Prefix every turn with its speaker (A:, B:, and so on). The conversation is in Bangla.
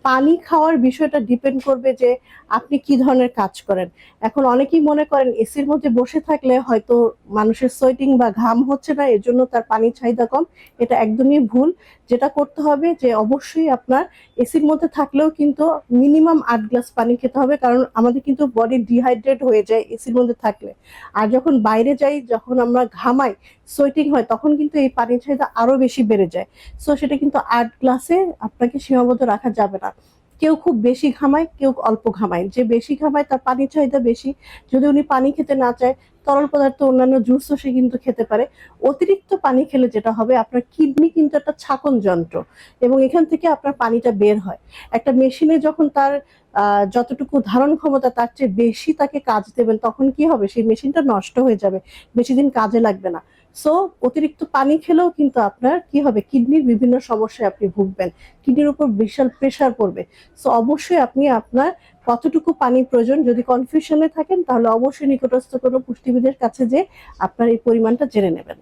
A: পানি খাওয়ার বিষয়টা ডিপেন্ড করবে যে আপনি কি ধরনের কাজ করেন। এখন অনেকেই মনে করেন এসির মধ্যে বসে থাকলে হয়তো মানুষের সোয়েটিং বা ঘাম হচ্ছে না, এর জন্য তার পানির চাহিদা কম। এটা একদমই ভুল। যেটা করতে হবে যে অবশ্যই আপনার এসির মধ্যে থাকলেও কিন্তু মিনিমাম 8 গ্লাস পানি খেতে হবে, কারণ আমাদের কিন্তু বডি ডিহাইড্রেট হয়ে যায় এসির মধ্যে থাকলে। আর যখন বাইরে যাই, যখন আমরা ঘামাই, সোয়েটিং হয়, তখন কিন্তু এই পানির চাহিদা আরো বেশি বেড়ে যায়। সো সেটা কিন্তু 8 গ্লাসে আপনাকে সীমাবদ্ধ রাখা যাবে না। কেউ খুব বেশি ঘামায়, কেউ অল্প ঘামায়। যে বেশি ঘামায় তার পানির চাহিদা বেশি। যদি উনি পানি খেতে না চায়, তরল পদার্থ অন্যান্য জুসও সে কিন্তু খেতে পারে। অতিরিক্ত পানি খেলে যেটা হবে, আপনার কিডনি কিন্তু একটা ছাঁকন যন্ত্র, এবং এখান থেকে আপনার পানিটা বের হয়। একটা মেশিনে যখন তার যতটুকু ধারণ ক্ষমতা তার চেয়ে বেশি তাকে কাজ দেবেন, তখন কি হবে, সেই মেশিনটা নষ্ট হয়ে যাবে, বেশি দিন কাজে লাগবে না। সো অতিরিক্ত পানি খেলেও কিন্তু আপনার কি হবে, কিডনির বিভিন্ন সমস্যায় আপনি ভুগবেন, কিডনির উপর বিশাল প্রেসার পড়বে। সো অবশ্যই আপনি আপনার কতটুকু পানি প্রয়োজন, যদি কনফিউশনে থাকেন তাহলে অবশ্যই নিকটস্থ কোনো পুষ্টিবিদের কাছে যে আপনার এই পরিমাণটা জেনে নেবেন।